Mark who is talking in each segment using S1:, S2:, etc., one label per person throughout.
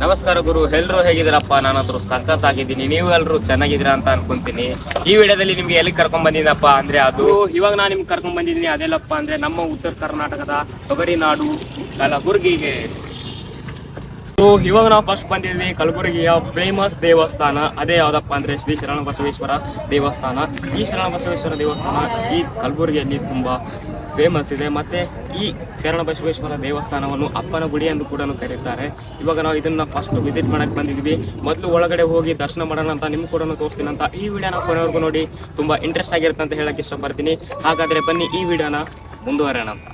S1: ನಮಸ್ಕಾರ ಗುರು, ಎಲ್ಲರೂ ಹೇಗಿದ್ದೀರಪ್ಪ? ನಾನಂತರೂ ಸಖತ್ತಾಗಿದ್ದೀನಿ. ನೀವು ಎಲ್ಲರೂ ಚೆನ್ನಾಗಿದ್ದೀರಾ ಅಂತ ಅನ್ಕೊಂತೀನಿ. ಈ ವಿಡಿಯೋದಲ್ಲಿ ನಿಮ್ಗೆ ಎಲ್ಲಿ ಕರ್ಕೊಂಡ್ ಬಂದಿದ್ದಪ್ಪ ಅಂದ್ರೆ ಅದು ಇವಾಗ ನಾನು ನಿಮ್ಗೆ ಕರ್ಕೊಂಡ್ ಬಂದಿದ್ದೀನಿ. ಅದೆಲ್ಲಪ್ಪ ಅಂದ್ರೆ ನಮ್ಮ ಉತ್ತರ ಕರ್ನಾಟಕದ ತೊಗರಿ ನಾಡು ಕಲಬುರಗಿಗೆ. ಇವಾಗ ನಾವು ಫಸ್ಟ್ ಬಂದಿದ್ವಿ ಕಲಬುರಗಿಯ ಫೇಮಸ್ ದೇವಸ್ಥಾನ. ಅದೇ ಯಾವ್ದಪ್ಪ ಅಂದ್ರೆ ಶ್ರೀ ಶರಣಬಸವೇಶ್ವರ ದೇವಸ್ಥಾನ. ಈ ಶರಣಬಸವೇಶ್ವರ ದೇವಸ್ಥಾನ ಈ ಕಲಬುರಗಿಯಲ್ಲಿ ತುಂಬಾ ಫೇಮಸ್ ಇದೆ. ಮತ್ತೆ ಈ ಶರಣಬಸವೇಶ್ವರ ದೇವಸ್ಥಾನವನ್ನು ಅಪ್ಪನ ಗುಡಿ ಎಂದು ಕೂಡ ಕರೀತಾರೆ. ಇವಾಗ ನಾವು ಇದನ್ನ ಫಸ್ಟ್ ವಿಸಿಟ್ ಮಾಡಕ್ ಬಂದಿದ್ವಿ. ಮೊದಲು ಒಳಗಡೆ ಹೋಗಿ ದರ್ಶನ ಮಾಡೋಣ ಅಂತ ನಿಮ್ಗೆ ಕೂಡ ತೋರಿಸ್ತೀನಿ ಅಂತ. ಈ ವಿಡಿಯೋನ ಕೊನೆವರೆಗೂ ನೋಡಿ, ತುಂಬಾ ಇಂಟ್ರೆಸ್ಟ್ ಆಗಿರುತ್ತೆ ಅಂತ ಹೇಳಕ್ ಇಷ್ಟಪಡ್ತೀನಿ. ಹಾಗಾದ್ರೆ ಬನ್ನಿ ಈ ವಿಡಿಯೋನ ಮುಂದುವರೋಣ ಅಂತ.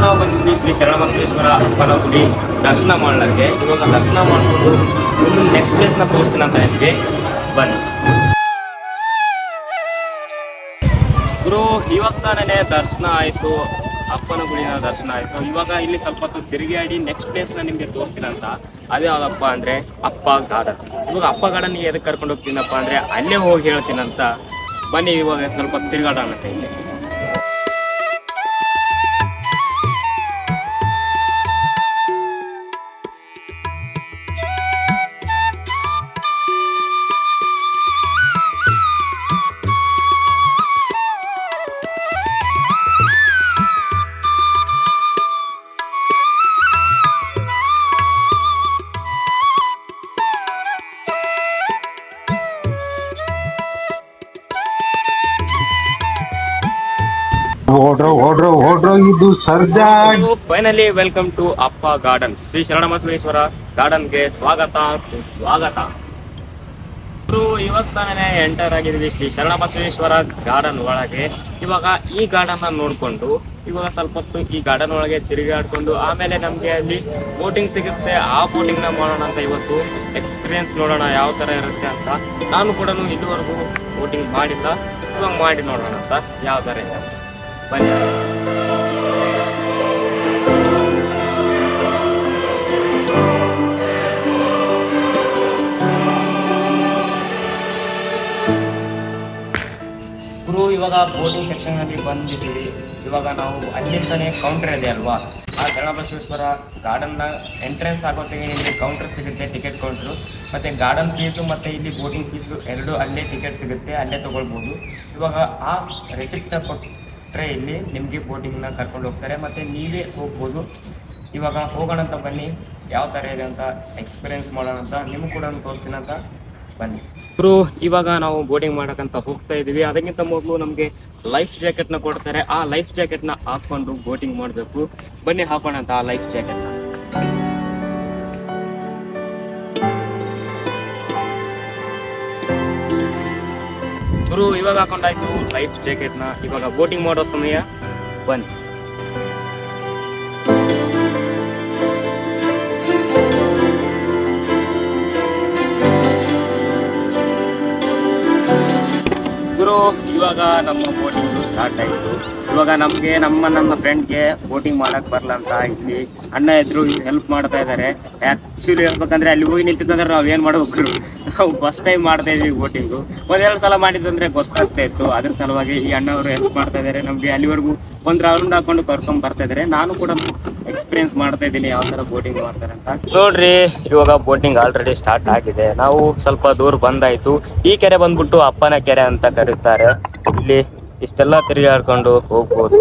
S1: ನಾವು ಬಂದಿದ್ವಿ ಶ್ರೀ ಶರಣಬಸವೇಶ್ವರ ಅಪ್ಪನ ಗುಡಿ ದರ್ಶನ ಮಾಡ್ಲಿಕ್ಕೆ. ಇವಾಗ ದರ್ಶನ ಮಾಡಿಕೊಂಡು ನೆಕ್ಸ್ಟ್ ಪ್ಲೇಸ್ನ ತೋರಿಸ್ತೀನಿ ಅಂತ ಇದ್ವಿ. ಬನ್ನಿ ಗುರು, ಇವಾಗ ತಾನೇ ದರ್ಶನ ಆಯಿತು, ಅಪ್ಪನ ಗುಡಿನ ದರ್ಶನ ಆಯಿತು. ಇವಾಗ ಇಲ್ಲಿ ಸ್ವಲ್ಪ ಹೊತ್ತು ತಿರುಗಾಡಿ ನೆಕ್ಸ್ಟ್ ಪ್ಲೇಸ್ನ ನಿಮಗೆ ತೋರಿಸ್ತೀನಿ ಅಂತ. ಅದೇ ಯಾವ್ದಪ್ಪ ಅಂದರೆ ಅಪ್ಪ ಗಾರ್ಡನ್. ಇವಾಗ ಅಪ್ಪ ಗಾರ್ಡನ್ಗೆ ಎದಕ್ಕೆ ಕರ್ಕೊಂಡು ಹೋಗ್ತೀನಪ್ಪ ಅಂದರೆ ಅಲ್ಲೇ ಹೋಗಿ ಹೇಳ್ತೀನಂತ. ಬನ್ನಿ ಇವಾಗ ಸ್ವಲ್ಪ ತಿರುಗಾಡೋಣ ಅಂತ ಇಲ್ಲಿ.
S2: ಇದು ಸರ್ಜಾ.
S1: ಫೈನಲಿ ವೆಲ್ಕಮ್ ಟು ಅಪ್ಪ ಗಾರ್ಡನ್. ಶ್ರೀ ಶರಣಬಸವೇಶ್ವರ ಗಾರ್ಡನ್ಗೆ ಸ್ವಾಗತ ಸುಸ್ವಾಗತ. ಇವಾಗ ತಾನೇ ಎಂಟರ್ ಆಗಿದ್ವಿ ಶ್ರೀ ಶರಣಬಸವೇಶ್ವರ ಗಾರ್ಡನ್ ಒಳಗೆ. ಇವಾಗ ಈ ಗಾರ್ಡನ್ ನೋಡ್ಕೊಂಡು ಇವಾಗ ಸ್ವಲ್ಪ ಹೊತ್ತು ಈ ಗಾರ್ಡನ್ ಒಳಗೆ ತಿರುಗಾಡ್ಕೊಂಡು ಆಮೇಲೆ ನಮ್ಗೆ ಅಲ್ಲಿ ಬೋಟಿಂಗ್ ಸಿಗುತ್ತೆ. ಆ ಬೋಟಿಂಗ್ ನ ಮಾಡೋಣ ಅಂತ ಇವತ್ತು ಎಕ್ಸ್ಪೀರಿಯನ್ಸ್ ನೋಡೋಣ ಯಾವ ತರ ಇರುತ್ತೆ ಅಂತ. ನಾನು ಕೂಡ ಇದುವರೆಗೂ ಬೋಟಿಂಗ್ ಮಾಡಿಲ್ಲ, ಇವಾಗ ಮಾಡಿ ನೋಡೋಣ ಅಂತ ಯಾವ ತರ ಇದೆ. ಬನ್ನಿ. ಗುರು, ಇವಾಗ ಬೋಟಿಂಗ್ ಸೆಕ್ಷನ್ ಅಲ್ಲಿ ಬಂದಿದ್ದೀವಿ. ಇವಾಗ ನಾವು ಅಲ್ಲಿ ತಾನೇ ಕೌಂಟರ್ ಇದೆ ಅಲ್ವಾ, ಆ ಶರಣಬಸವೇಶ್ವರ ಗಾರ್ಡನ್ ನ ಎಂಟ್ರೆನ್ಸ್ ಆಗೋತ್ತಿಗೆ ಇಲ್ಲಿ ಕೌಂಟರ್ ಸಿಗುತ್ತೆ, ಟಿಕೆಟ್ ಕೌಂಟ್ರು. ಮತ್ತೆ ಗಾರ್ಡನ್ ಫೀಸು ಮತ್ತೆ ಇಲ್ಲಿ ಬೋಟಿಂಗ್ ಫೀಸು ಎರಡು ಅಲ್ಲೇ ಟಿಕೆಟ್ ಸಿಗುತ್ತೆ, ಅಲ್ಲೇ ತಗೊಳ್ಬೋದು. ಇವಾಗ ಆ ರೆಸಿಪ್ಟ್ ಕೊಟ್ಟರೆ ಇಲ್ಲಿ ನಿಮಗೆ ಬೋಟಿಂಗ್ನ ಕರ್ಕೊಂಡು ಹೋಗ್ತಾರೆ, ಮತ್ತೆ ನೀವೇ ಹೋಗ್ಬೋದು. ಇವಾಗ ಹೋಗೋಣ ಅಂತ ಬನ್ನಿ, ಯಾವ ಥರ ಇದೆ ಅಂತ ಎಕ್ಸ್ಪೀರಿಯನ್ಸ್ ಮಾಡೋಣ ಅಂತ, ನಿಮ್ಗೆ ಕೂಡ ತೋರಿಸ್ತೀನಿ ಅಂತ. ಬನ್ನಿ ಗುರು, ಇವಾಗ ನಾವು ಬೋಟಿಂಗ್ ಮಾಡಕ್ಕಂತ ಹೋಗ್ತಾ ಇದೀವಿ. ಅದಕ್ಕಿಂತ ಮೊದಲು ನಮಗೆ ಲೈಫ್ ಜಾಕೆಟ್ನ ಕೊಡ್ತಾರೆ. ಆ ಲೈಫ್ ಜಾಕೆಟ್ನ ಹಾಕೊಂಡು ಬೋಟಿಂಗ್ ಮಾಡಬೇಕು. ಬನ್ನಿ ಹಾಕೋಣ ಅಂತ ಆ ಲೈಫ್ ಜಾಕೆಟ್ನ. ಗುರು, ಇವಾಗ ಹಾಕೊಂಡಾಯ್ತು ಲೈಫ್ ಜಾಕೆಟ್ನ. ಇವಾಗ ಬೋಟಿಂಗ್ ಮಾಡೋ ಸಮಯ. ಬನ್ನಿ. ಗುರು, ಇವಾಗ ನಮ್ಮ ಬೋಟಿಂಗ್ ಸ್ಟಾರ್ಟ್ ಆಯಿತು. ಇವಾಗ ನಮಗೆ ನನ್ನ ಫ್ರೆಂಡ್ಗೆ ಬೋಟಿಂಗ್ ಮಾಡಕ್ ಬರಲ್ಲ ಅಂತ ಇಲ್ಲಿ ಅಣ್ಣ ಎದ್ರು ಹೆಲ್ಪ್ ಮಾಡ್ತಾ ಇದ್ದಾರೆ. ಆ್ಯಕ್ಚುಲಿ ಹೇಳ್ಬೇಕಂದ್ರೆ ಅಲ್ಲಿ ಹೋಗಿ ನಿಂತಿತ್ತಂದ್ರೆ ನಾವು ಏನು ಮಾಡ್ಬೇಕು, ನಾವು ಫಸ್ಟ್ ಟೈಮ್ ಮಾಡ್ತಾ ಇದ್ವಿ ಬೋಟಿಂಗು. ಒಂದೆರಡು ಸಲ ಮಾಡಿದಂದ್ರೆ ಗೊತ್ತಾಗ್ತಾ ಇತ್ತು. ಅದ್ರ ಸಲುವಾಗಿ ಈ ಅಣ್ಣವರು ಹೆಲ್ಪ್ ಮಾಡ್ತಾ ಇದ್ದಾರೆ ನಮಗೆ. ಅಲ್ಲಿವರೆಗೂ ಒಂದು ರೌಂಡ್ ಹಾಕೊಂಡು ಕರ್ಕೊಂಡ್ ಬರ್ತಾ ಇದ್ದಾರೆ. ನಾನು ಕೂಡ ಎಕ್ಸ್ಪೀರಿಯನ್ಸ್ ಮಾಡ್ತಾ ಇದ್ದೀನಿ ಯಾವ ಥರ ಬೋಟಿಂಗ್ ಮಾಡ್ತಾರೆ ಅಂತ. ನೋಡ್ರಿ, ಇವಾಗ ಬೋಟಿಂಗ್ ಆಲ್ರೆಡಿ ಸ್ಟಾರ್ಟ್ ಆಗಿದೆ. ನಾವು ಸ್ವಲ್ಪ ದೂರ ಬಂದಾಯ್ತು. ಈ ಕೆರೆ ಬಂದ್ಬಿಟ್ಟು ಅಪ್ಪನ ಕೆರೆ ಅಂತ ಕರೀತಾರೆ. ಇಲ್ಲಿ ಇಷ್ಟೆಲ್ಲ ತಿರುಗಾಡ್ಕೊಂಡು ಹೋಗ್ಬೋದು.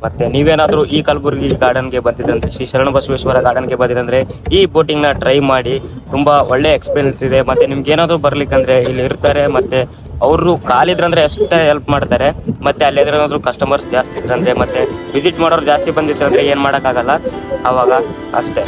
S1: ಮತ್ತೆ ನೀವೇನಾದ್ರೂ ಈ ಕಲಬುರಗಿ ಗಾರ್ಡನ್ಗೆ ಬಂದಿದ್ದಂದ್ರೆ, ಶ್ರೀ ಶರಣಬಸವೇಶ್ವರ ಗಾರ್ಡನ್ಗೆ ಬಂದಿದ್ದಂದ್ರೆ ಈ ಬೋಟಿಂಗ್ ನ ಟ್ರೈ ಮಾಡಿ. ತುಂಬಾ ಒಳ್ಳೆ ಎಕ್ಸ್ಪೀರಿಯನ್ಸ್ ಇದೆ. ಮತ್ತೆ ನಿಮ್ಗೆ ಏನಾದ್ರು ಬರ್ಲಿಕ್ಕಂದ್ರೆ ಇಲ್ಲಿ ಇರ್ತಾರೆ. ಮತ್ತೆ ಅವರು ಕಾಲಿದ್ರಂದ್ರೆ ಅಷ್ಟೇ ಹೆಲ್ಪ್ ಮಾಡ್ತಾರೆ. ಮತ್ತೆ ಅಲ್ಲಿ ಏನಾದ್ರು ಕಸ್ಟಮರ್ಸ್ ಜಾಸ್ತಿ ಇದ್ರಂದ್ರೆ, ಮತ್ತೆ ವಿಸಿಟ್ ಮಾಡೋರು ಜಾಸ್ತಿ ಬಂದಿದ್ರಂದ್ರೆ ಏನ್ ಮಾಡಕ್ಕಾಗಲ್ಲ, ಅವಾಗ ಅಷ್ಟೇ.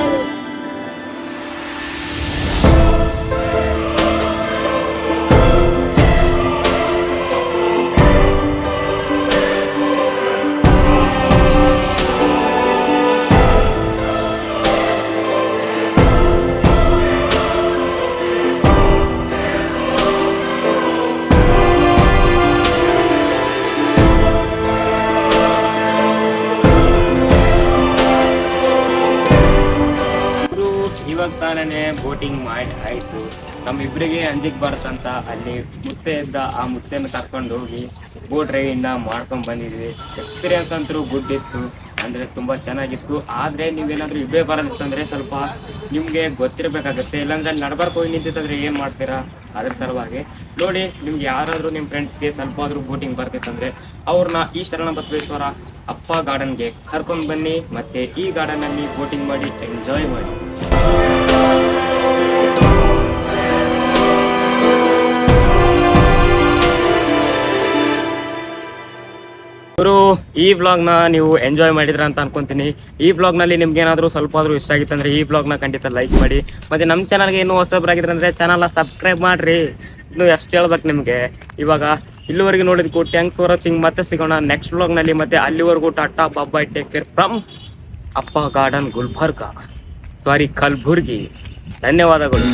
S1: ದೇವಸ್ಥಾನನೇ ಬೋಟಿಂಗ್ ಮಾಡಿ ಆಯಿತು. ನಮ್ಮಿಬ್ಬರಿಗೆ ಅಂಜಿಗೆ ಬರುತ್ತಂತ ಅಲ್ಲಿ ಮುತ್ತೆ ಇದ್ದ ಆ ಮುತ್ತೆನ ಕರ್ಕೊಂಡು ಹೋಗಿ ಬೋಟ್ ರೈಡ್ನ ಮಾಡ್ಕೊಂಡು ಬಂದಿದ್ವಿ. ಎಕ್ಸ್ಪೀರಿಯನ್ಸ್ ಅಂತೂ ಗುಡ್ ಇತ್ತು, ಅಂದರೆ ತುಂಬ ಚೆನ್ನಾಗಿತ್ತು. ಆದರೆ ನೀವೇನಾದರೂ ಇಬ್ಬರೇ ಬರೋದಿತ್ತಂದರೆ ಸ್ವಲ್ಪ ನಿಮಗೆ ಗೊತ್ತಿರಬೇಕಾಗುತ್ತೆ. ಇಲ್ಲಾಂದರೆ ಅಲ್ಲಿ ನಡ್ಬರ್ಕ್ ಹೋಗಿ ನಿಂತಿತ್ತಂದರೆ ಏನು ಮಾಡ್ತೀರಾ? ಅದ್ರ ಸಲುವಾಗಿ ನೋಡಿ, ನಿಮ್ಗೆ ಯಾರಾದರೂ ನಿಮ್ಮ ಫ್ರೆಂಡ್ಸ್ಗೆ ಸ್ವಲ್ಪ ಆದರೂ ಬೋಟಿಂಗ್ ಬರ್ತಿತ್ತಂದರೆ ಅವ್ರನ್ನ ಈ ಶರಣ ಬಸವೇಶ್ವರ ಅಪ್ಪ ಗಾರ್ಡನ್ಗೆ ಕರ್ಕೊಂಡು ಬನ್ನಿ. ಮತ್ತು ಈ ಗಾರ್ಡನಲ್ಲಿ ಬೋಟಿಂಗ್ ಮಾಡಿ ಎಂಜಾಯ್ ಮಾಡಿ. ಇವರು ಈ ವ್ಲಾಗ್ನ ನೀವು ಎಂಜಾಯ್ ಮಾಡಿದ್ರ ಅಂತ ಅನ್ಕೊಂತೀನಿ. ಈ ವ್ಲಾಗ್ನಲ್ಲಿ ನಿಮ್ಗೆ ಏನಾದರೂ ಸ್ವಲ್ಪ ಆದರೂ ಇಷ್ಟ ಆಗಿತ್ತು ಅಂದರೆ ಈ ವ್ಲಾಗ್ನ ಖಂಡಿತ ಲೈಕ್ ಮಾಡಿ. ಮತ್ತು ನಮ್ಮ ಚಾನಲ್ಗೆ ಇನ್ನೂ ಹೊಸಬ್ರಾಗಿದ್ರೆ ಅಂದರೆ ಚಾನಲ್ನ ಸಬ್ಸ್ಕ್ರೈಬ್ ಮಾಡಿರಿ. ಇನ್ನು ಎಷ್ಟು ಹೇಳ್ಬೇಕು ನಿಮಗೆ. ಇವಾಗ ಇಲ್ಲಿವರೆಗೆ ನೋಡಿದ್ಕು ಥ್ಯಾಂಕ್ಸ್ ಫಾರ್ ವಾಚಿಂಗ್. ಮತ್ತೆ ಸಿಗೋಣ ನೆಕ್ಸ್ಟ್ ವ್ಲಾಗ್ನಲ್ಲಿ. ಮತ್ತು ಅಲ್ಲಿವರೆಗೂ ಟಾಟಾ ಬಾಯ್, ಟೇಕ್ ಕೇರ್ ಫ್ರಮ್ ಅಪ್ಪ ಗಾರ್ಡನ್ ಕಲಬುರ್ಗಿ. ಧನ್ಯವಾದಗಳು.